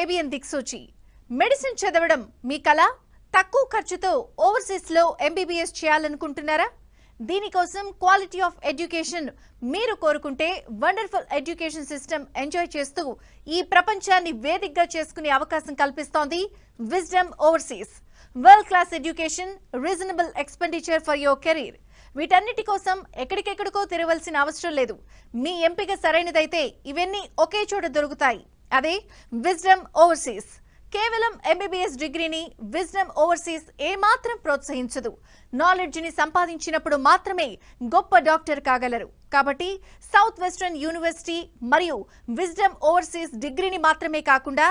ABN దిక్సూచి. Medicine చదవడం మీ కల? తక్కువ ఖర్చుతో ఓవర్సీస్ లో ఎంబీబీఎస్ చేయాలనుకుంటున్నారా? దీనికోసం క్వాలిటీ ఆఫ్ ఎడ్యుకేషన్ మీరు కోరుకుంటే వండర్ఫుల్ ఎడ్యుకేషన్ సిస్టమ్ ఎంజాయ్ చేస్తూ ఈ ప్రపంచాన్ని వేదికగా చేసుకునే అవకాశం కల్పిస్తోంది Wisdom Overseas. World class education, reasonable expenditure for your career. వీటన్నిటి కోసం ఎక్కడికెక్కడికో తిరగవలసిన అవసరం లేదు. మీ ఎంపిక సరైనదైతే ఇవన్నీ ఒకే చోట దొరుకుతాయి. అదే విజ్డమ్ ఓవర్సీస్. కేవలం ఎంబీబీఎస్ డిగ్రీని విజ్డమ్ ఓవర్సీస్ ఏమాత్రం ప్రోత్సహించదు. నాలెడ్జ్ ని సంపాదించినప్పుడు మాత్రమే గొప్ప డాక్టర్ కాగలరు. కాబట్టి సౌత్ వెస్టర్న్ యూనివర్సిటీ మరియు విజ్డమ్ ఓవర్సీస్ డిగ్రీని మాత్రమే కాకుండా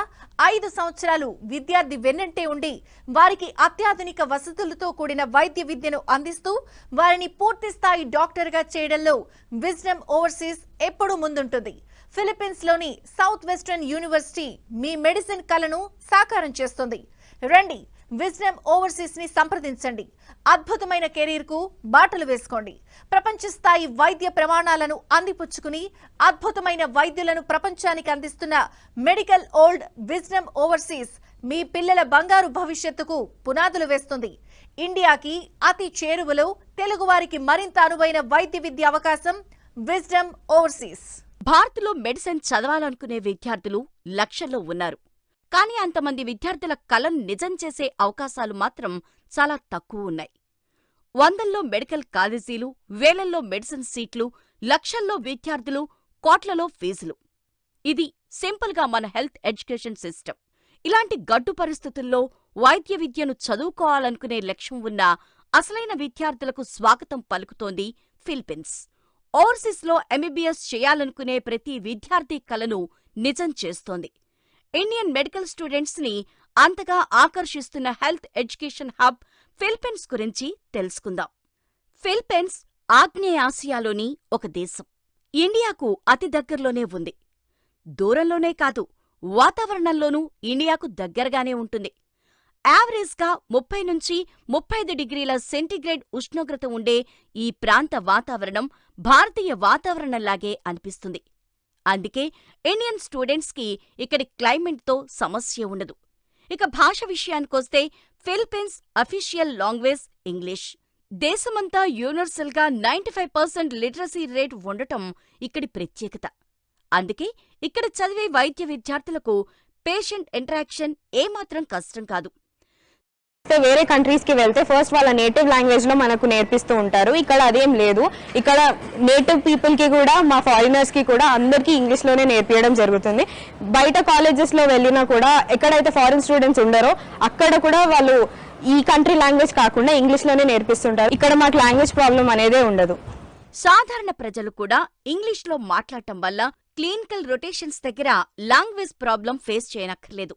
5 సంవత్సరాలు విద్యార్థి వెన్నంటే ఉండి వారికి అత్యాధునిక వసతులతో కూడిన వైద్య విద్యను అందిస్తూ వారిని పూర్తి స్థాయి డాక్టర్ గా చేయడంలో విజ్డమ్ ఓవర్సీస్ ఎప్పుడూ ముందుంటుంది. ఫిలిప్పీన్స్ లోని సౌత్ వెస్టర్న్ యూనివర్సిటీ మీ మెడిసిన్ కలను సాకారం చేస్తుంది. రండి, విజ్డమ్ ఓవర్సీస్ ని సంప్రదించండి. అద్భుతమైన కెరీర్ కు బాటలు వేసుకోండి. ప్రపంచ స్థాయి వైద్య ప్రమాణాలను అందిపుచ్చుకుని అద్భుతమైన వైద్యులను ప్రపంచానికి అందిస్తున్న మెడికల్ ఓల్డ్ విజ్డమ్ ఓవర్సీస్ మీ పిల్లల బంగారు భవిష్యత్తుకు పునాదులు వేస్తుంది. ఇండియాకి అతి చేరువలో తెలుగువారికి మరింత అనువైన వైద్య విద్య అవకాశం విజ్డమ్ ఓవర్సీస్. భారత్లో మెడిసిన్ చదవాలనుకునే విద్యార్థులు లక్షల్లో ఉన్నారు. కానీ అంతమంది విద్యార్థుల కలను నిజం చేసే అవకాశాలు మాత్రం చాలా తక్కువ ఉన్నాయి. 100ల్లో మెడికల్ కాలేజీలు, వేలల్లో మెడిసిన్ సీట్లు, లక్షల్లో విద్యార్థులు, కోట్లలో ఫీజులు. ఇది సింపుల్గా మన హెల్త్ ఎడ్యుకేషన్ సిస్టమ్. ఇలాంటి గడ్డు పరిస్థితుల్లో వైద్య విద్యను చదువుకోవాలనుకునే లక్ష్యం ఉన్న అసలైన విద్యార్థులకు స్వాగతం పలుకుతోంది ఫిలిప్పీన్స్. ఓవర్సీస్లో ఎంబీబీఎస్ చేయాలనుకునే ప్రతి విద్యార్థి కలను నిజం చేస్తోంది. ఇండియన్ మెడికల్ స్టూడెంట్స్ ని అంతగా ఆకర్షిస్తున్న హెల్త్ ఎడ్యుకేషన్ హబ్ ఫిలిప్పీన్స్ గురించి తెలుసుకుందాం. ఫిలిప్పీన్స్ ఆగ్నేయాసియాలోని ఒక దేశం. ఇండియాకు అతి దగ్గరలోనే ఉంది. దూరంలోనే కాదు, వాతావరణంలోనూ ఇండియాకు దగ్గరగానే ఉంటుంది. యావరేజ్గా 30 నుంచి 35 డిగ్రీల సెంటీగ్రేడ్ ఉష్ణోగ్రత ఉండే ఈ ప్రాంత వాతావరణం భారతీయ వాతావరణంలాగే అనిపిస్తుంది. అందుకే ఇండియన్ స్టూడెంట్స్కి ఇక్కడి క్లైమేట్తో సమస్య ఉండదు. ఇక భాష విషయానికొస్తే ఫిలిప్పీన్స్ అఫీషియల్ లాంగ్వేజ్ ఇంగ్లీష్. దేశమంతా యూనివర్సల్గా 95% లిటరసీ రేట్ ఉండటం ఇక్కడి ప్రత్యేకత. అందుకే ఇక్కడ చదివే వైద్య విద్యార్థులకు పేషెంట్ ఇంటరాక్షన్ ఏమాత్రం కష్టం కాదు. వేరే కంట్రీస్ కి వెళ్తే ఫస్ట్ వాళ్ళ నేటివ్ లాంగ్వేజ్ లో మనకు నేర్పిస్తూ ఉంటారు. ఇక్కడ అదేం లేదు. ఇక్కడ నేటివ్ పీపుల్ కి కూడా, మా ఫారినర్స్ కి కూడా అందరికీ ఇంగ్లీష్ లోనే నేర్పించడం జరుగుతుంది. బయట కాలేజెస్ లో వెళ్ళినా కూడా ఎక్కడైతే ఫారిన్ స్టూడెంట్స్ ఉండరో అక్కడ కూడా వాళ్ళు ఈ కంట్రీ లాంగ్వేజ్ కాకుండా ఇంగ్లీష్ లోనే నేర్పిస్తుంటారు. ఇక్కడ మాకు లాంగ్వేజ్ ప్రాబ్లం అనేదే ఉండదు. సాధారణ ప్రజలు కూడా ఇంగ్లీష్ లో మాట్లాడటం వల్ల క్లినికల్ రొటేషన్స్ దగ్గర లాంగ్వేజ్ ప్రాబ్లం ఫేస్ చేయనక్కర్లేదు.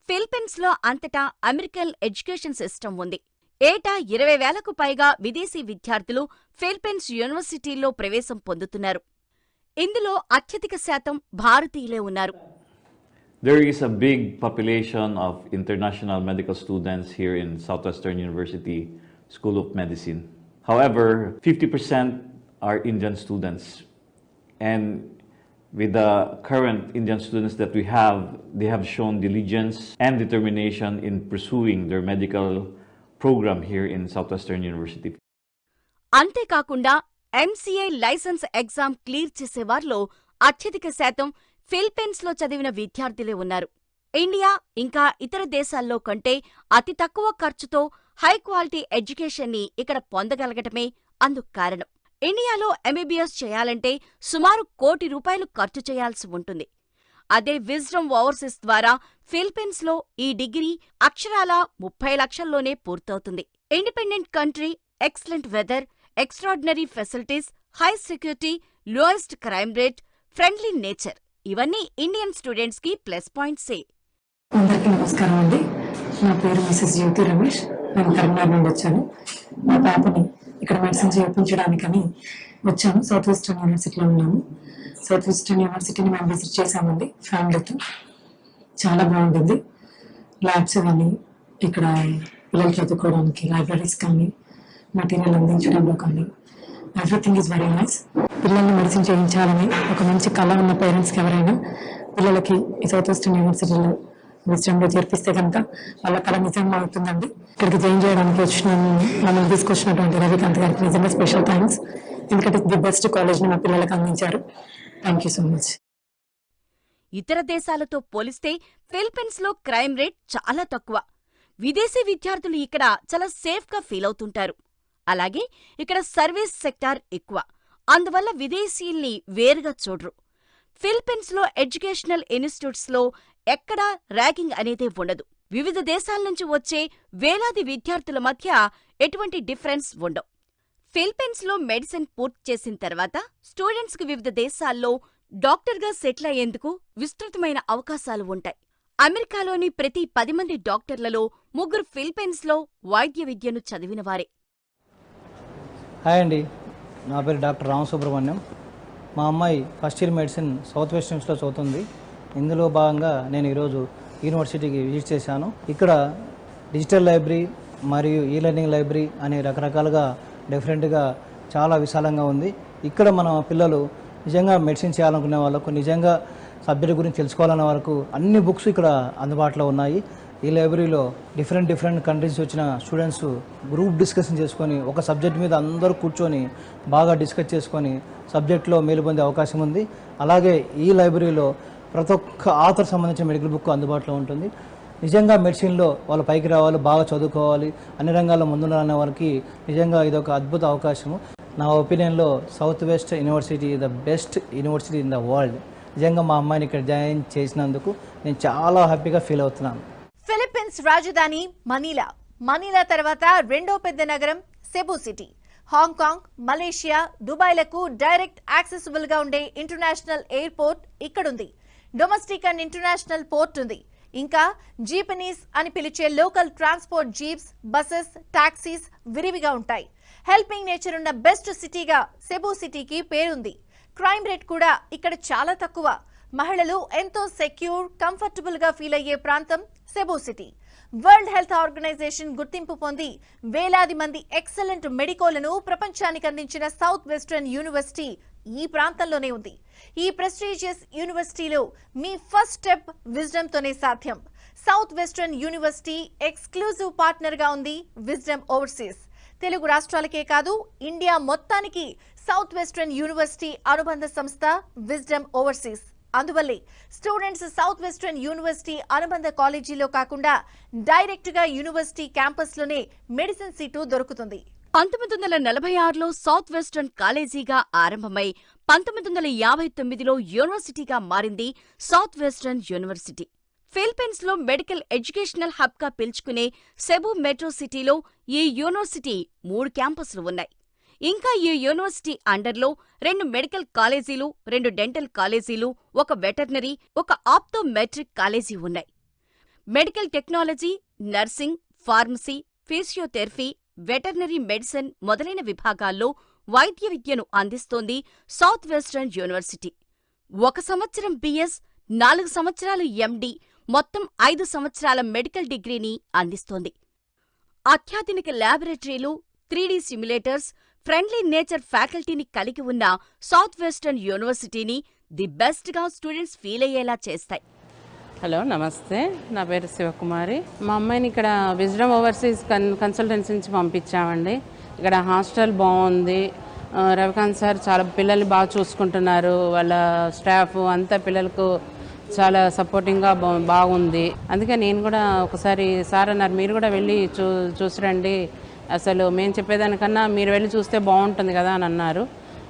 ఫిలిప్పీన్స్ లో అంతటా అమెరికన్ ఎడ్యుకేషన్ సిస్టమ్ ఉంది. ఏటా 20,000కు పైగా విదేశీ విద్యార్థులు ఫిలిప్పీన్స్ యూనివర్సిటీల్లో ప్రవేశం పొందుతున్నారు. ఇందులో అత్యధిక శాతం భారతీయులే ఉన్నారు. There is a big population of international medical students here in Southwestern University School of Medicine. However, 50% are Indian students. And with the current Indian students that we have, they have shown diligence and determination in pursuing their medical program here in Southwestern University. అంతేకాకుండా MCA licence exam clear చేసేవారిలో అత్యధిక శాతం ఫిలిప్పీన్స్లో చదివిన విద్యార్థులే ఉన్నారు. India ఇంకా ఇతర దేశాల్లో కంటే అతి తక్కువ ఖర్చుతో హై క్వాలిటీ ఎడ్యుకేషన్ని ఇక్కడ పొందగలగటమే అందుకు కారణం. ఇండియాలో ఎంబీబీఎస్ చేయాలంటే సుమారు ₹1 కోటి ఖర్చు చేయాల్సి ఉంటుంది. అదే విజ్డమ్ ఓవర్సీస్ ద్వారా ఫిలిప్పీన్స్లో ఈ డిగ్రీ అక్షరాల 30 లక్షల్లోనే పూర్తవుతుంది. Independent country, excellent weather, extraordinary facilities, high security, lowest crime rate, friendly nature ఇవన్నీ ఇండియన్ స్టూడెంట్స్ కి ప్లస్ పాయింట్సే. అందరికీ నమస్కారం అండి. నా పేరు మిసెస్ జ్యోతి రమేష్. నేను కరీంనగర్ నుండి వచ్చాను. మా పాపని ఇక్కడ మెడిసిన్ చేయించడానికని వచ్చాము. సౌత్ వెస్టర్న్ యూనివర్సిటీలో ఉన్నాము. సౌత్ వెస్టర్న్ యూనివర్సిటీని మేము విజిట్ చేసామండి ఫ్యామిలీతో. చాలా బాగుంటుంది. ల్యాబ్స్ కానీ, ఇక్కడ పిల్లలు చదువుకోవడానికి లైబ్రరీస్ కానీ, మెటీరియల్ అందించడంలో కానీ ఎవ్రీథింగ్ ఈజ్ వెరీ నైస్. పిల్లల్ని మెడిసిన్ చేయించాలని ఒక మంచి కళ ఉన్న పేరెంట్స్కి ఎవరైనా పిల్లలకి ఈ సౌత్ వెస్టర్న్ యూనివర్సిటీలో విజయంలో చేర్పిస్తే కనుక వాళ్ళ కళ నిజంగా అవుతుందండి. ఇక్కడికి జాయిన్ చేయడానికి మమ్మల్ని తీసుకొచ్చినటువంటి రవికాంత్ గారికి నిజంగా స్పెషల్ థ్యాంక్స్. ఎందుకంటే ది బెస్ట్ కాలేజ్ని మా పిల్లలకు అందించారు. Thank you so much. ఇతర దేశాలతో పోలిస్తే ఫిలిప్పీన్స్లో క్రైమ్ రేట్ చాలా తక్కువ. విదేశీ విద్యార్థులు ఇక్కడ చాలా సేఫ్గా ఫీల్ అవుతుంటారు. అలాగే ఇక్కడ సర్వీస్ సెక్టార్ ఎక్కువ. అందువల్ల విదేశీయుల్ని వేరుగా చూడరు. ఫిలిప్పీన్స్లో ఎడ్యుకేషనల్ ఇన్స్టిట్యూట్స్లో ఎక్కడా ర్యాగింగ్ అనేదే ఉండదు. వివిధ దేశాల నుంచి వచ్చే వేలాది విద్యార్థుల మధ్య ఎటువంటి డిఫరెన్స్ ఉండవు. ఫిలిప్పీన్స్లో మెడిసిన్ పూర్తి చేసిన తర్వాత స్టూడెంట్స్కి వివిధ దేశాల్లో డాక్టర్గా సెటిల్ అయ్యేందుకు విస్తృతమైన అవకాశాలు ఉంటాయి. అమెరికాలోని ప్రతి 10 మంది డాక్టర్లలో 3 ఫిలిప్పీన్స్లో వైద్య విద్యను చదివినవారే. హాయ్ అండి, నా పేరు డాక్టర్ రామసుబ్రహ్మణ్యం. మా అమ్మాయి first year medicine south west యూనివర్సిటీలో చదువుతుంది. ఇందులో భాగంగా నేను ఈరోజు యూనివర్సిటీకి విజిట్ చేశాను. ఇక్కడ డిజిటల్ లైబ్రరీ మరియు ఈ లెర్నింగ్ లైబ్రరీ అనే రకరకాలుగా డిఫరెంట్గా చాలా విశాలంగా ఉంది. ఇక్కడ మన పిల్లలు నిజంగా మెడిసిన్ చేయాలనుకునే వాళ్ళకు, నిజంగా సబ్జెక్ట్ గురించి తెలుసుకోవాలనే వరకు అన్ని బుక్స్ ఇక్కడ అందుబాటులో ఉన్నాయి. ఈ లైబ్రరీలో డిఫరెంట్ కంట్రీస్ వచ్చిన స్టూడెంట్స్ గ్రూప్ డిస్కషన్ చేసుకొని ఒక సబ్జెక్ట్ మీద అందరూ కూర్చొని బాగా డిస్కస్ చేసుకొని సబ్జెక్ట్లో మేలు పొందే అవకాశం ఉంది. అలాగే ఈ లైబ్రరీలో ప్రతి ఒక్క ఆథర్ సంబంధించిన మెడికల్ బుక్ అందుబాటులో ఉంటుంది. నిజంగా మెడిసిన్లో వాళ్ళు పైకి రావాలి, బాగా చదువుకోవాలి, అన్ని రంగాల్లో ముందుండాలనే వాళ్ళకి నిజంగా ఇదొక అద్భుత అవకాశము. నా ఒపీనియన్లో south west university the best university in the world. నిజంగా మా అమ్మాయిని ఇక్కడ జాయిన్ చేసినందుకు నేను చాలా హ్యాపీగా ఫీల్ అవుతున్నాను. ఫిలిప్పీన్స్ రాజధాని మనీలా తర్వాత రెండో పెద్ద నగరం సెబు సిటీ. హాంకాంగ్, మలేషియా, దుబాయ్లకు డైరెక్ట్ యాక్సెసిబుల్ గా ఉండే ఇంటర్నేషనల్ ఎయిర్పోర్ట్ ఇక్కడుంది. డొమెస్టిక్ అండ్ ఇంటర్నేషనల్ పోర్ట్ ఉంది. ఇంకా జీపనీస్ అని పిలిచే local transport jeeps, buses, taxis విరివిగా ఉంటాయి. హెల్పింగ్ నేచర్ ఉన్న బెస్ట్ సిటీగా సెబు సిటీకి పేరుంది. క్రైమ్ రేట్ కూడా ఇక్కడ చాలా తక్కువ. మహిళలు ఎంతో సెక్యూర్, కంఫర్టబుల్ గా ఫీల్ అయ్యే ప్రాంతం Cebu City. World Health Organization గుర్తింపు పొంది వేలాది మంది ఎక్సలెంట్ మెడికోలను ప్రపంచానికి అందించిన సౌత్ వెస్టర్న్ యూనివర్సిటీ ఈ ప్రాంతంలోనే ఉంది. ఈ ప్రెస్టీజియస్ యూనివర్సిటీలో మీ ఫస్ట్ స్టెప్ విజ్డమ్ తోనే సాధ్యం. South western university exclusive partner గా ఉంది విజ్డమ్ ఓవర్సీస్. తెలుగు రాష్ట్రాలకే కాదు, ఇండియా మొత్తానికి సౌత్ వెస్టర్న్ యూనివర్సిటీ అనుబంధ సంస్థ విజ్డమ్ ఓవర్సీస్. అందువల్లే స్టూడెంట్స్ సౌత్ వెస్టర్న్ యూనివర్సిటీ అనుబంధ కాలేజీలో కాకుండా డైరెక్ట్ గా యూనివర్సిటీ క్యాంపస్ లోనే మెడిసిన్ సీటు దొరుకుతుంది. 1946లో సౌత్ వెస్టర్న్ కాలేజీగా ఆరంభమై 1959లో యూనివర్సిటీగా మారింది సౌత్ వెస్టర్న్ యూనివర్సిటీ. ఫిలిప్పీన్స్లో మెడికల్ ఎడ్యుకేషనల్ హబ్గా పిలుచుకునే సెబు మెట్రో సిటీలో ఈ యూనివర్సిటీ 3 క్యాంపస్లు ఉన్నాయి. ఇంకా ఈ యూనివర్సిటీ అండర్లో 2 మెడికల్ కాలేజీలు, 2 డెంటల్ కాలేజీలు, 1 వెటర్నరీ, 1 ఆప్టోమెట్రిక్ కాలేజీ ఉన్నాయి. Medical technology, nursing, pharmacy, physiotherapy, veterinary medicine మొదలైన విభాగాల్లో వైద్య విద్యను అందిస్తోంది సౌత్ వెస్టర్న్ యూనివర్సిటీ. 1 సంవత్సరం బిఎస్, 4 సంవత్సరాలు ఎండి, మొత్తం 5 సంవత్సరాల మెడికల్ డిగ్రీని అందిస్తోంది. అత్యాధునిక ల్యాబొరేటరీలు, 3D సిమ్యులేటర్స్, ఫ్రెండ్లీ నేచర్ ఫ్యాకల్టీని కలిగి ఉన్న సౌత్ వెస్టర్న్ యూనివర్సిటీని ది బెస్ట్గా స్టూడెంట్స్ ఫీల్ అయ్యేలా చేస్తాయి. హలో, నమస్తే. నా పేరు శివకుమారి. మా అమ్మాయిని ఇక్కడ విజ్డమ్ ఓవర్సీస్ కన్సల్టెన్సీ నుంచి పంపించామండి. ఇక్కడ హాస్టల్ బాగుంది. రవికాంత్ సార్ చాలా పిల్లల్ని బాగా చూసుకుంటున్నారు. వాళ్ళ స్టాఫ్ అంతా పిల్లలకు చాలా సపోర్టింగ్గా బాగుంది. అందుకే నేను కూడా ఒకసారి సార్ అన్నారు, మీరు కూడా వెళ్ళి చూసిరండి, అసలు మేము చెప్పేదానికన్నా మీరు వెళ్ళి చూస్తే బాగుంటుంది కదా అని అన్నారు.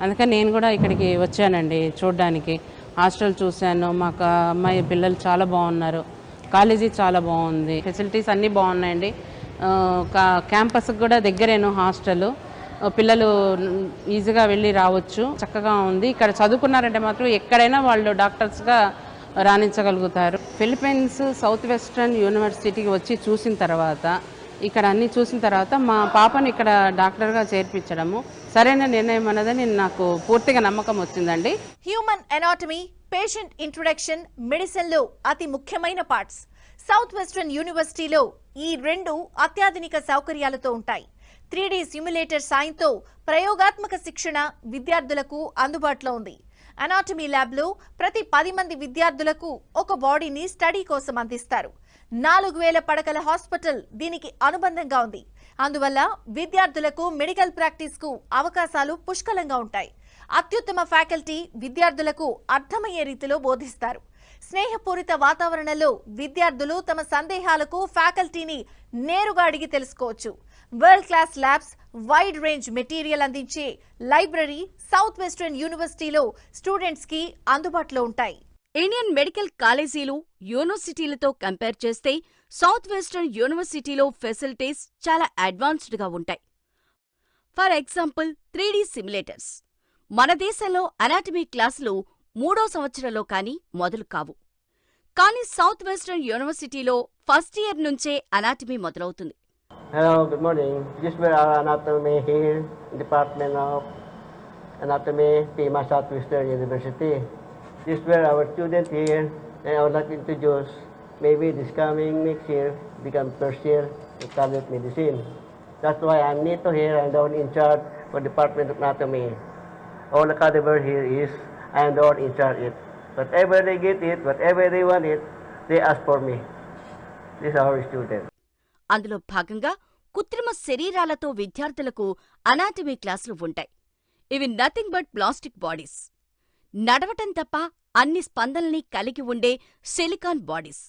అందుకని నేను కూడా ఇక్కడికి వచ్చానండి చూడడానికి. హాస్టల్ చూశాను. మాకు అమ్మాయి పిల్లలు చాలా బాగున్నారు. కాలేజీ చాలా బాగుంది. ఫెసిలిటీస్ అన్నీ బాగున్నాయండి. క్యాంపస్కి కూడా దగ్గరేను హాస్టల్. పిల్లలు ఈజీగా వెళ్ళి రావచ్చు. చక్కగా ఉంది. ఇక్కడ చదువుకున్నారంటే మాత్రం ఎక్కడైనా వాళ్ళు డాక్టర్స్గా రాణించగలుగుతారు. ఫిలిప్పీన్స్ సౌత్ వెస్టర్న్ యూనివర్సిటీకి వచ్చి చూసిన తర్వాత, ఇక్కడ అన్నీ చూసిన తర్వాత మా పాపను ఇక్కడ డాక్టర్గా చేర్పించడము సరైన నిర్ణయం అన్నదని నాకు పూర్తిగా నమ్మకం వచ్చిందండి. హ్యూమన్ ఎనాటమీ, పేషెంట్ ఇంట్రొడక్షన్ మెడిసిన్లో అతి ముఖ్యమైన పార్ట్స్. సౌత్ వెస్టర్న్ యూనివర్సిటీలో ఈ 2 అత్యాధునిక సౌకర్యాలతో ఉంటాయి. 3D సిమ్యులేటర్ సాయంతో ప్రయోగాత్మక శిక్షణ విద్యార్థులకు అందుబాటులో ఉంది. అనాటమీ ల్యాబ్లో ప్రతి 10 మంది విద్యార్థులకు ఒక బాడీని స్టడీ కోసం అందిస్తారు. 4,000 పడకల హాస్పిటల్ దీనికి అనుబంధంగా ఉంది. అందువల్ల విద్యార్థులకు మెడికల్ ప్రాక్టీస్ కు అవకాశాలు పుష్కలంగా ఉంటాయి. అత్యుత్తమ ఫ్యాకల్టీ విద్యార్థులకు అర్థమయ్యే రీతిలో బోధిస్తారు. స్నేహపూరిత వాతావరణంలో విద్యార్థులు తమ సందేహాలకు ఫ్యాకల్టీని నేరుగా అడిగి తెలుసుకోవచ్చు. World class labs, wide range material అందించే లైబ్రరీ సౌత్ వెస్టర్న్ యూనివర్సిటీలో స్టూడెంట్స్ కి అందుబాటులో ఉంటాయి. ఇండియన్ మెడికల్ కాలేజీలు, యూనివర్సిటీలతో కంపేర్ చేస్తే సౌత్ వెస్టర్న్ యూనివర్సిటీలో ఫెసిలిటీస్ చాలా అడ్వాన్స్డ్గా ఉంటాయి. For example 3D simulators. మన దేశంలో అనాటమీ క్లాసులు 3వ సంవత్సరంలో కానీ మొదలు కావు. కానీ సౌత్ వెస్టర్న్ యూనివర్సిటీలో ఫస్ట్ ఇయర్ నుంచే అనాటమీ మొదలవుతుంది. Hello, good morning. This is our anatomy here, Department of Anatomy, PIMA Southwestern University. This is where our student here, and I would like to introduce, maybe this coming next year, become first year in Cabinet Medicine. That's why I'm new to here, I'm the one in charge for Department of Anatomy. All the caliber here is, I am the one in charge it. Whatever they get it, whatever they want it, they ask for me. This is our student. అందులో భాగంగా కృత్రిమ శరీరాలతో విద్యార్థులకు anatomy క్లాసులు ఉంటాయి. ఇవి nothing but plastic bodies. నడవటం తప్ప అన్ని స్పందనల్ని కలిగి ఉండే సిలికాన్ బాడీస్.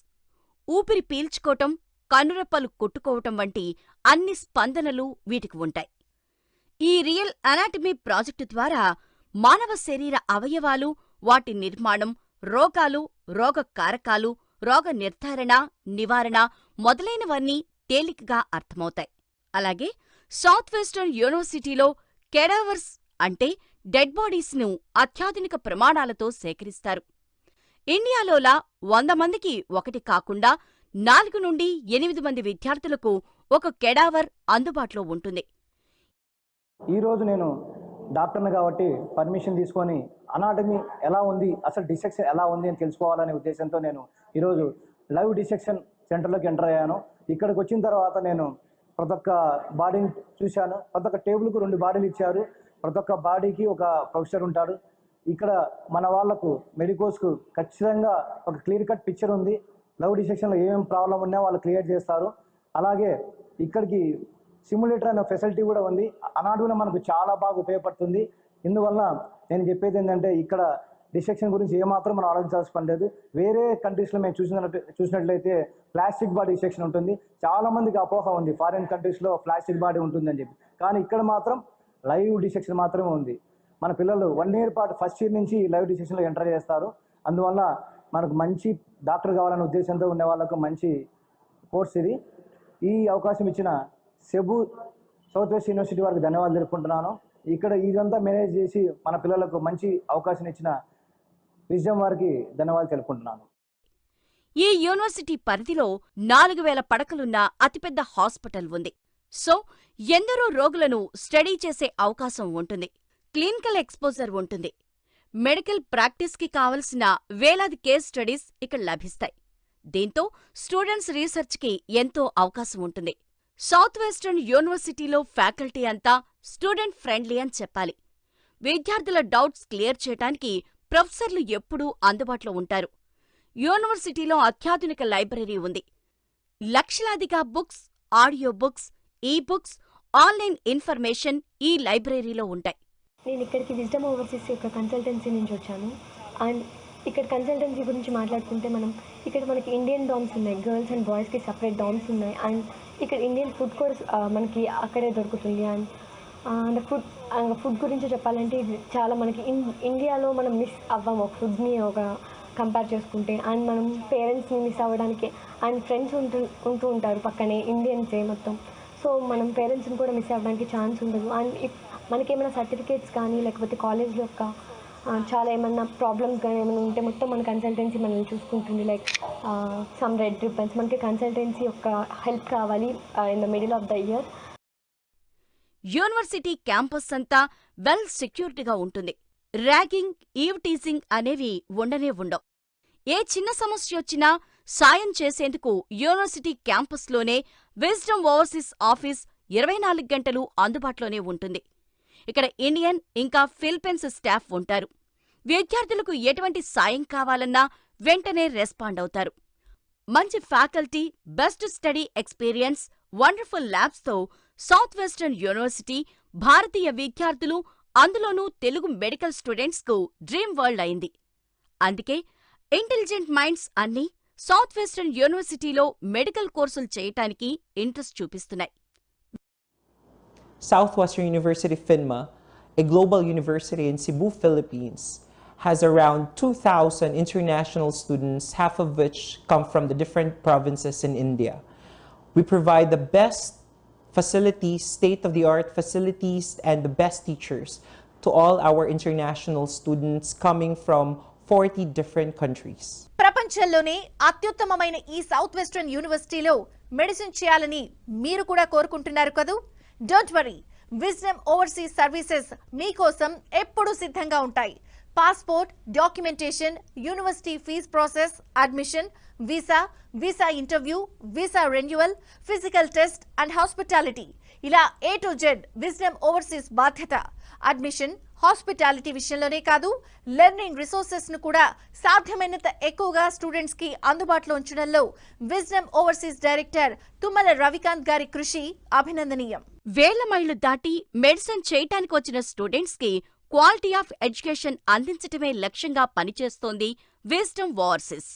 ఊపిరి పీల్చుకోవటం, కనురెప్పలు కొట్టుకోవటం వంటి అన్ని స్పందనలు వీటికి ఉంటాయి. ఈ రియల్ అనాటమీ ప్రాజెక్టు ద్వారా మానవ శరీర అవయవాలు, వాటి నిర్మాణం, రోగాలు, రోగ కారకాలు, రోగ నిర్ధారణ, నివారణ మొదలైనవన్నీ తేలికగా అర్థమవుతాయి. అలాగే సౌత్ వెస్టర్న్ యూనివర్సిటీలో కెడావర్స్ అంటే డెడ్ బాడీస్ను అత్యాధునిక ప్రమాణాలతో సేకరిస్తారు. ఇండియాలోలా 100 మందికి ఒకటి కాకుండా 4 నుండి 8 మంది విద్యార్థులకు ఒక కెడావర్ అందుబాటులో ఉంటుంది. ఈరోజు నేను డాక్టర్ని కాబట్టి పర్మిషన్ తీసుకొని అనాటమీ ఎలా ఉంది, అసలు డిసెక్షన్ ఎలా ఉంది అని తెలుసుకోవాలనే ఉద్దేశంతో నేను ఈరోజు లైవ్ డిసెక్షన్ సెంటర్లోకి ఎంటర్ అయ్యాను. ఇక్కడికి వచ్చిన తర్వాత నేను ప్రతి ఒక్క బాడీని చూశాను. ప్రతి ఒక్క టేబుల్కు 2 బాడీలు ఇచ్చారు. ప్రతి ఒక్క బాడీకి ఒక ప్రొఫెసర్ ఉంటాడు. ఇక్కడ మన వాళ్లకు మెడికోస్కు ఖచ్చితంగా ఒక క్లియర్ కట్ పిక్చర్ ఉంది. లైవ్ డిసెక్షన్లో ఏమేమి ప్రాబ్లం ఉన్నా వాళ్ళు క్లియర్ చేస్తారు. అలాగే ఇక్కడికి సిమ్యులేటర్ అనే ఫెసిలిటీ కూడా ఉంది. అనాటమీ మనకు చాలా బాగా ఉపయోగపడుతుంది. ఇందువల్ల నేను చెప్పేది ఏంటంటే ఇక్కడ డిసెక్షన్ గురించి ఏమాత్రం మనం ఆలోచించాల్సిన పని లేదు. వేరే కంట్రీస్లో మేము చూసినట్లయితే ప్లాస్టిక్ బాడీ డిసెక్షన్ ఉంటుంది. చాలా మందికి అపోహ ఉంది ఫారిన్ కంట్రీస్లో ప్లాస్టిక్ బాడీ ఉంటుందని చెప్పి. కానీ ఇక్కడ మాత్రం లైవ్ డిసెక్షన్ మాత్రమే ఉంది. మన పిల్లలు 1 ఇయర్ పాటు ఫస్ట్ ఇయర్ నుంచి లైవ్ డిసెక్షన్లో ఎంటర్ చేస్తారు. అందువల్ల మనకు మంచి డాక్టర్ కావాలనే ఉద్దేశంతో ఉండే వాళ్ళకు మంచి కోర్స్ ఇది. ఈ అవకాశం ఇచ్చిన సెబు సౌత్ వెస్ట్ యూనివర్సిటీ వారికి ధన్యవాదాలు తెలుపుకుంటున్నాను. ఇక్కడ ఇదంతా మేనేజ్ చేసి మన పిల్లలకు మంచి అవకాశం ఇచ్చిన విజ్డమ్ వారికి ధన్యవాదాలు తెలుపుకుంటున్నాను. ఈ యూనివర్సిటీ పరిధిలో 4,000 పడకలున్న అతిపెద్ద హాస్పిటల్ ఉంది. సో ఎందరో రోగులను స్టడీ చేసే అవకాశం ఉంటుంది. క్లినికల్ ఎక్స్పోజర్ ఉంటుంది. మెడికల్ ప్రాక్టీస్కి కావలసిన వేలాది కేస్ స్టడీస్ ఇక్కడ లభిస్తాయి. దీంతో స్టూడెంట్స్ రీసెర్చ్కి ఎంతో అవకాశం ఉంటుంది. సౌత్ వెస్టర్న్ యూనివర్సిటీలో ఫ్యాకల్టీ అంతా స్టూడెంట్ ఫ్రెండ్లీ అని చెప్పాలి. విద్యార్థుల డౌట్స్ క్లియర్ చేయడానికి ప్రొఫెసర్లు ఎప్పుడూ అందుబాటులో ఉంటారు. యూనివర్సిటీలో అత్యాధునిక లైబ్రరీ ఉంది. లక్షలాదిగా బుక్స్, ఆడియో బుక్స్, ఈ బుక్స్, ఆన్లైన్ ఇన్ఫర్మేషన్ ఈ లైబ్రరీలో ఉంటాయి. నేను ఇక్కడికి విజ్డమ్ ఓవర్సీస్ యొక్క కన్సల్టెన్సీ నుంచి వచ్చాను. అండ్ ఇక్కడ కన్సల్టెన్సీ గురించి మాట్లాడుకుంటే ఇక్కడ మనకి ఇండియన్ డామ్స్ ఉన్నాయి, గర్ల్స్ అండ్ బాయ్స్కి సపరేట్ డామ్స్ ఉన్నాయి. అండ్ ఇక్కడ ఇండియన్ ఫుడ్ కూడా మనకి అక్కడే దొరుకుతుంది. అండ్ ఫుడ్ గురించి చెప్పాలంటే ఇది చాలా మనకి ఇండియాలో మనం మిస్ అవ్వము ఫుడ్ని ఒక కంపేర్ చేసుకుంటే. అండ్ మనం పేరెంట్స్ని మిస్ అవ్వడానికి అండ్ ఫ్రెండ్స్ ఉంటూ ఉంటారు పక్కనే ఇండియన్సే మొత్తం. సో మనం పేరెంట్స్ని కూడా మిస్ అవ్వడానికి ఛాన్స్ ఉండదు. అండ్ మనకేమైనా సర్టిఫికేట్స్ కానీ లేకపోతే కాలేజ్ యొక్క చాలా ఏమన్నా ప్రాబ్లమ్స్ కానీ ఏమైనా ఉంటే మొత్తం మన కన్సల్టెన్సీ మనల్ని చూసుకుంటుంది. లైక్ సమ్ రెడ్ రిబ్బన్స్ మనకి కన్సల్టెన్సీ యొక్క హెల్ప్ కావాలి in the middle of the year. University campus అంతా వెల్ సెక్యూర్డ్గా ఉంటుంది. ర్యాగింగ్, ఈవ్ టీజింగ్ అనేవి ఉండనే ఉండవు. ఏ చిన్న సమస్య వచ్చినా సాయం చేసేందుకు యూనివర్సిటీ క్యాంపస్లోనే విజ్డమ్ ఓవర్సీస్ ఆఫీస్ 24 గంటలు అందుబాటులోనే ఉంటుంది. ఇక్కడ ఇండియన్ ఇంకా ఫిలిప్పీన్స్ స్టాఫ్ ఉంటారు. విద్యార్థులకు ఎటువంటి సాయం కావాలన్నా వెంటనే రెస్పాండ్ అవుతారు. మంచి faculty, best study experience, wonderful ల్యాబ్స్తో సౌత్ వెస్టర్న్ యూనివర్సిటీ భారతీయ విద్యార్థులు, అందులోనూ తెలుగు మెడికల్ స్టూడెంట్స్కు డ్రీమ్ వరల్డ్ అయింది. అందుకే ఇంటెలిజెంట్ మైండ్స్ అన్నీ సౌత్ వెస్టర్న్ యూనివర్సిటీలో మెడికల్ కోర్సులు చేయటానికి ఇంట్రెస్ట్ చూపిస్తున్నాయి. Southwestern University FINMA, a global university in Cebu, Philippines, has around 2,000 international students, half of which come from the different provinces in India. We provide the best facilities, state-of-the-art facilities, and the best teachers to all our international students coming from 40 different countries. ప్రపంచంలోనే అత్యుత్తమమైన ఈ south western యూనివర్సిటీలో medicine చేయాలని మీరు కూడా కోరుకుంటున్నారు కదూ? Don't worry, Wisdom Overseas services మీకోసం ఎప్పుడూ సిద్ధంగా ఉంటాయి. Passport, documentation, university fees process, admission, visa interview, visa renewal, physical test and hospitality, ఇలా A to Z Wisdom Overseas బాధ్యత. అడ్మిషన్, హాస్పిటాలిటీ విషయంలోనే కాదు, లెర్నింగ్ రిసోర్సెస్ ను కూడా సాధ్యమైనంత ఎక్కువగా స్టూడెంట్స్ కి అందుబాటులో ఉంచడంలో Wisdom Overseas director Tummala Ravikanth గారి కృషి అభినందనీయం. వేల మైళ్లు దాటి మెడిసిన్ చేయటానికి వచ్చిన స్టూడెంట్స్ కి క్వాలిటీ ఆఫ్ ఎడ్యుకేషన్ అందించటమే లక్ష్యంగా పనిచేస్తోంది విజ్డమ్ ఓవర్సీస్.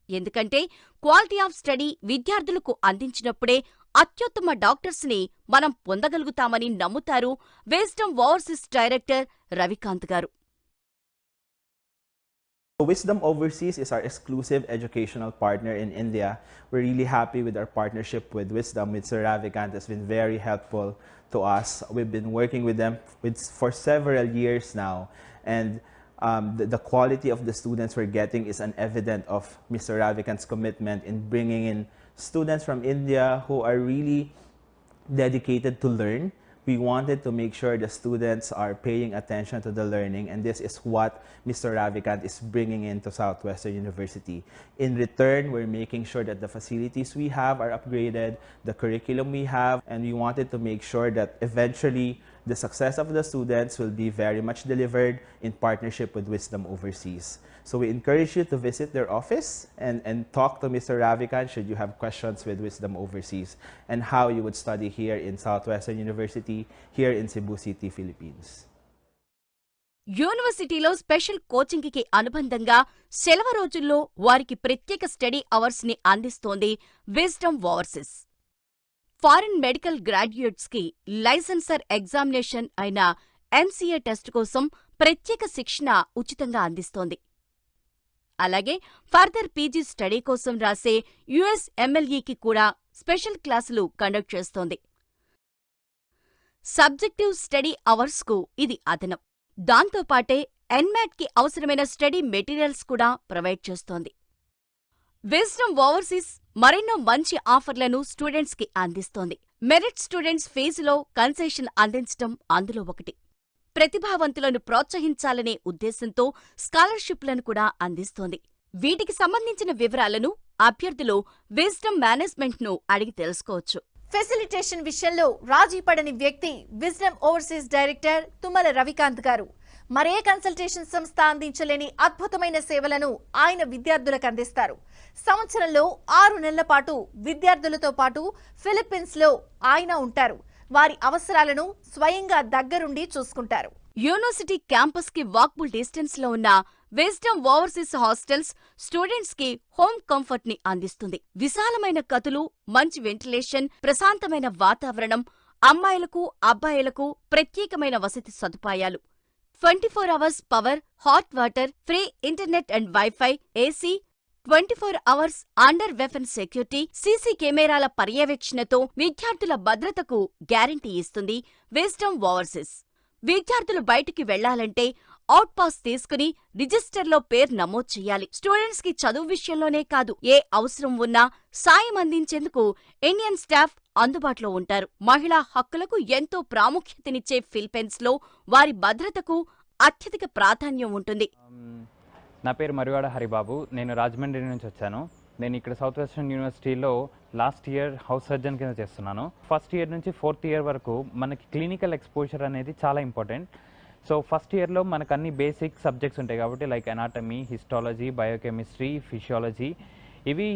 ఎందుకంటే క్వాలిటీ ఆఫ్ స్టడీ విద్యార్థులకు అందించినప్పుడే అత్యుత్తమ డాక్టర్స్ ని మనం పొందగలుగుతామని నమ్ముతారు విజ్డమ్ ఓవర్సీస్ డైరెక్టర్ రవికాంత్ గారు. Wisdom Overseas is our exclusive educational partner in India. We're really happy with our partnership with Wisdom. Mr. Ravikant has been very helpful to us. We've been working with them for several years now, and the quality of the students we're getting is an evidence of Mr. Ravikant's commitment in bringing in students from India who are really dedicated to learn. We wanted to make sure the students are paying attention to the learning, and this is what Mr. Ravikant is bringing into Southwestern University. In return, we're making sure that the facilities we have are upgraded, the curriculum we have, and we wanted to make sure that eventually the success of the students will be very much delivered in partnership with Wisdom Overseas. So we encourage you to visit their office and talk to Mr. Ravikant should you have questions with Wisdom Overseas and how you would study here in Southwestern University, here in Cebu City, Philippines. యూనివర్సిటీలో special కోచింగ్కి అనుబంధంగా సెలవు రోజుల్లో వారికి ప్రత్యేక study hours ని అందిస్తోంది wisdom overseas. Foreign medical graduates కి లైసెన్సర్ ఎగ్జామినేషన్ అయిన MCA టెస్ట్ కోసం ప్రత్యేక శిక్షణ ఉచితంగా అందిస్తోంది. అలాగే ఫర్దర్ PG స్టడీ కోసం రాసే USMLEకి కూడా స్పెషల్ క్లాసులు కండక్ట్ చేస్తోంది. సబ్జెక్టివ్ స్టడీ అవర్స్కు ఇది అదనం. దాంతోపాటే NMATకి అవసరమైన స్టడీ మెటీరియల్స్ కూడా ప్రొవైడ్ చేస్తోంది. విజ్డమ్ ఓవర్సీస్ మరెన్నో మంచి ఆఫర్లను స్టూడెంట్స్కి అందిస్తోంది. మెరిట్ స్టూడెంట్స్ ఫీజులో కన్సెషన్ అందించడం అందులో ఒకటి. ప్రతిభావంతులను ప్రోత్సహించాలనే ఉద్దేశంతో స్కాలర్షిప్లను కూడా అందిస్తోంది. వీటికి సంబంధించిన వివరాలను అభ్యర్థులు విజ్డమ్ మేనేజ్మెంట్ను అడిగి తెలుసుకోవచ్చు. ఫెసిలిటేషన్ విషయంలో రాజీ పడని వ్యక్తి Wisdom Overseas director Tummala Ravikanth గారు. మరే కన్సల్టేషన్ సంస్థ అందించలేని అద్భుతమైన సేవలను ఆయన విద్యార్థులకు అందిస్తారు. సంవత్సరంలో 6 నెలల పాటు విద్యార్థులతో పాటు ఫిలిప్పీన్స్ లో ఆయన ఉంటారు. వారి అవసరాలను స్వయంగా దగ్గరుండి చూసుకుంటారు. యూనివర్సిటీ క్యాంపస్ కి వాక్బుల్ డిస్టెన్స్ లో ఉన్న విజ్డమ్ ఓవర్సీస్ హాస్టల్స్ స్టూడెంట్స్ కి హోమ్ కంఫర్ట్ ని అందిస్తుంది. విశాలమైన గదులు, మంచి వెంటిలేషన్, ప్రశాంతమైన వాతావరణం, అమ్మాయిలకు అబ్బాయిలకు ప్రత్యేకమైన వసతి సదుపాయాలు, 24 hours power, hot water, free internet and wifi, AC, 24 hours under weapon security, CC కెమెరాల పర్యవేక్షణతో విద్యార్థుల భద్రతకు గ్యారంటీ ఇస్తుంది విజ్డమ్ ఓవర్సీస్. విద్యార్థులు బయటికి వెళ్లాలంటే అవుట్ పాస్ తీసుకుని రిజిస్టర్లో పేరు నమోదు చేయాలి. స్టూడెంట్స్ కి చదువు విషయంలోనే కాదు, ఏ అవసరం ఉన్నా సాయం అందించేందుకు ఇండియన్ స్టాఫ్ అందుబాటులో ఉంటారు. మహిళా హక్కులకు ఎంతో ప్రాముఖ్యతనిచ్చే ఫిలిప్పీన్స్ లో వారి భద్రతకు అత్యధిక ప్రాధాన్యం ఉంటుంది. నా పేరు మరివాడ హరిబాబు. నేను రాజమండ్రి నుంచి వచ్చాను. నేను ఇక్కడ సౌత్ వెస్టర్న్ యూనివర్సిటీలో లాస్ట్ ఇయర్ హౌస్ సర్జన్ కింద చేస్తున్నాను. ఫస్ట్ ఇయర్ నుంచి 4th ఇయర్ వరకు మనకి క్లినికల్ ఎక్స్పోజర్ అనేది చాలా ఇంపార్టెంట్. సో ఫస్ట్ ఇయర్లో మనకు అన్ని బేసిక్ సబ్జెక్ట్స్ ఉంటాయి కాబట్టి like anatomy, histology, biochemistry, physiology, ఇవి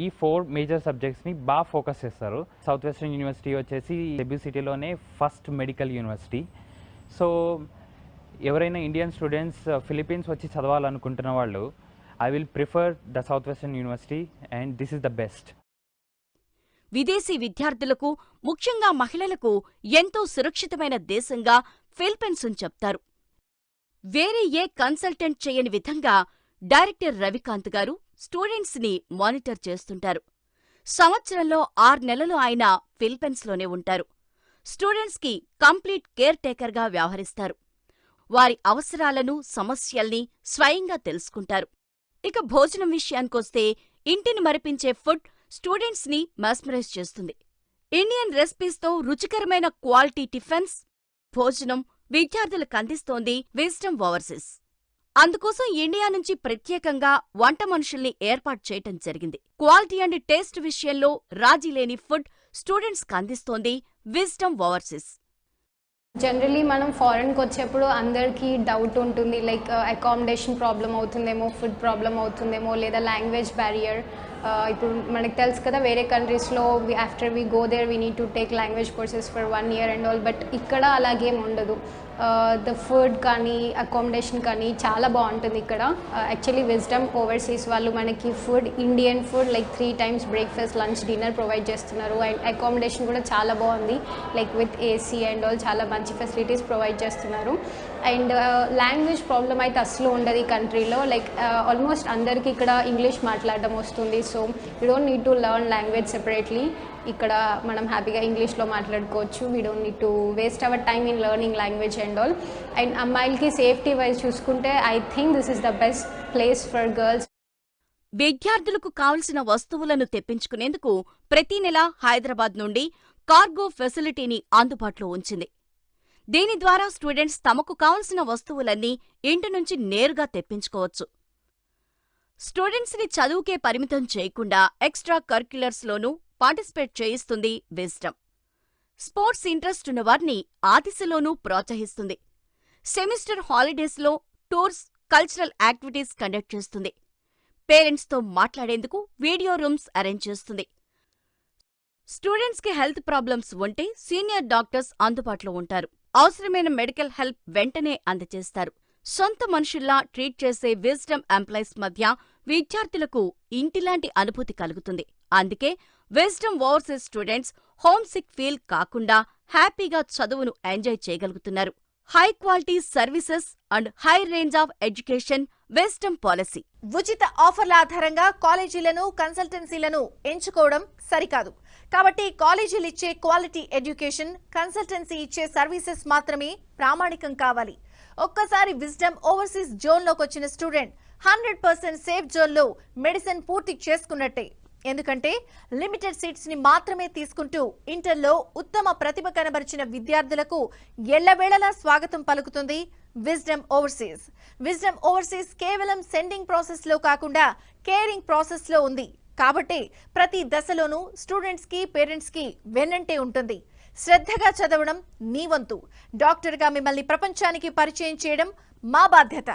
ఈ 4 మేజర్ సబ్జెక్ట్స్ని బాగా ఫోకస్ చేస్తారు. సౌత్ వెస్టర్న్ యూనివర్సిటీ వచ్చేసి సెబూ సిటీలోనే ఫస్ట్ మెడికల్ యూనివర్సిటీ. సో ఎవరైనా ఇండియన్ స్టూడెంట్స్ ఫిలిప్పీన్స్ వచ్చి చదవాలనుకుంటున్న వాళ్ళు I will prefer the south western university and this is the best. విదేశీ విద్యార్థులకు, ముఖ్యంగా మహిళలకు ఎంతో సురక్షితమైన దేశంగా ఫిలిప్పీన్స్ చెప్తారు. వేరే ఏ కన్సల్టెంట్ చేయని విధంగా డైరెక్టర్ రవికాంత్ గారు స్టూడెంట్స్ ని మానిటర్ చేస్తుంటారు. సంవత్సరంలో 6 నెలలు ఆయన ఫిలిప్పీన్స్లోనే ఉంటారు. స్టూడెంట్స్ కి కంప్లీట్ కేర్ టేకర్ గా వ్యవహరిస్తారు. వారి అవసరాలను, సమస్యల్ని స్వయంగా తెలుసుకుంటారు. ఇక భోజనం విషయానికొస్తే ఇంటిని మరిపించే ఫుడ్ స్టూడెంట్స్ ని మెస్మరైజ్ చేస్తుంది. ఇండియన్ రెసిపీస్తో రుచికరమైన క్వాలిటీ టిఫిన్స్, భోజనం విద్యార్థులకు అందిస్తోంది విజ్డమ్ ఓవర్సీస్. అందుకోసం ఇండియా నుంచి ప్రత్యేకంగా వంట మనుషుల్ని ఏర్పాటు చేయటం జరిగింది. క్వాలిటీ అండ్ టేస్ట్ విషయంలో రాజీ లేని ఫుడ్ స్టూడెంట్స్కి అందిస్తోంది విజ్డమ్ ఓవర్సీస్. జనరలీ మనం ఫారెన్కి వచ్చేప్పుడు అందరికీ డౌట్ ఉంటుంది, లైక్ అకామిడేషన్ ప్రాబ్లం అవుతుందేమో, ఫుడ్ ప్రాబ్లం అవుతుందేమో, లేదా లాంగ్వేజ్ బ్యారియర్. ఇప్పుడు మనకు తెలుసు కదా, వేరే కంట్రీస్లో after we go there we need to take language courses for 1 year and all. But ఇక్కడ అలాగేం ఉండదు. ద ఫుడ్ కానీ అకామిడేషన్ కానీ చాలా బాగుంటుంది ఇక్కడ. యాక్చువల్లీ విజ్డమ్ ఓవర్సీస్ వాళ్ళు మనకి food, Indian food like 3 times breakfast, lunch, dinner provide చేస్తున్నారు. అండ్ అకామిడేషన్ కూడా చాలా బాగుంది, like with AC and all. చాలా మంచి ఫెసిలిటీస్ ప్రొవైడ్ చేస్తున్నారు. అండ్ లాంగ్వేజ్ ప్రాబ్లం అయితే అసలు ఉండదు ఈ కంట్రీలో. లైక్ ఆల్మోస్ట్ అందరికీ ఇక్కడ ఇంగ్లీష్ మాట్లాడడం వస్తుంది. So you don't need to learn language separately. ఇక్కడ మనం హ్యాపీగా ఇంగ్లీష్లో మాట్లాడుకోవచ్చు. We don't need to waste our time in learning language and all. And అమ్మాయిలకి సేఫ్టీ వైజ్ చూసుకుంటే I think this is the best place for girls. విద్యార్థులకు కావలసిన వస్తువులను తెప్పించుకునేందుకు ప్రతి నెల హైదరాబాద్ నుండి కార్గో ఫెసిలిటీని అందుబాటులో ఉంచింది. దీని ద్వారా స్టూడెంట్స్ తమకు కావలసిన వస్తువులన్నీ ఇంటి నుంచి నేరుగా తెప్పించుకోవచ్చు. స్టూడెంట్స్ని చదువుకే పరిమితం చేయకుండా ఎక్స్ట్రా కరిక్యులర్స్లోనూ పార్టిసిపేట్ చేయిస్తుంది విజ్డమ్. స్పోర్ట్స్ ఇంట్రెస్ట్ ఉన్నవారిని ఆ దిశలోనూ ప్రోత్సహిస్తుంది. సెమిస్టర్ హాలిడేస్లో టూర్స్, కల్చరల్ యాక్టివిటీస్ కండక్ట్ చేస్తుంది. పేరెంట్స్తో మాట్లాడేందుకు వీడియో రూమ్స్ అరేంజ్ చేస్తుంది. స్టూడెంట్స్కి హెల్త్ ప్రాబ్లమ్స్ ఉంటే సీనియర్ డాక్టర్స్ అందుబాటులో ఉంటారు. అవసరమైన మెడికల్ హెల్ప్ వెంటనే అందజేస్తారు. సొంత మనుషుల్లా ట్రీట్ చేసే విజ్డమ్ ఎంప్లాయీస్ మధ్య విద్యార్థులకు ఇంటిలాంటి అనుభూతి కలుగుతుంది. అందుకే Wisdom Overseas students home sick feel కాకుండా హ్యాపీగా చదువును ఎంజాయ్ చేయగలుగుతున్నారు. High quality services and high range of education Wisdom policy. ఉచిత ఆఫర్ల ఆధారంగా కాలేజీలను, కన్సల్టెన్సీలను ఎంచుకోవడం సరికాదు. కాబట్టి కాలేజీలు ఇచ్చే క్వాలిటీ ఎడ్యుకేషన్, కన్సల్టెన్సీ ఇచ్చే సర్వీసెస్ మాత్రమే ప్రామాణికం కావాలి. ఒక్కసారి విజ్డమ్ ఓవర్సీస్ జోన్లోకి వచ్చిన స్టూడెంట్ 100% సేఫ్ జోన్లో మెడిసిన్ పూర్తి చేసుకున్నట్టే. ఎందుకంటే లిమిటెడ్ సీట్స్ ని మాత్రమే తీసుకుంటూ ఇంటర్లో ఉత్తమ ప్రతిభ కనబరిచిన విద్యార్థులకు ఎల్లవేళలా స్వాగతం పలుకుతుంది విజ్డమ్ ఓవర్సీస్. విజ్డమ్ ఓవర్సీస్ కేవలం సెండింగ్ ప్రాసెస్ లో కాకుండా కేరింగ్ ప్రాసెస్ లో ఉంది. కాబట్టి ప్రతి దశలోనూ స్టూడెంట్స్ కి, పేరెంట్స్ కి వెన్నంటే ఉంటుంది. శ్రద్ధగా చదవడం నీ వంతు. డాక్టర్గా మిమ్మల్ని ప్రపంచానికి పరిచయం చేయడం మా బాధ్యత.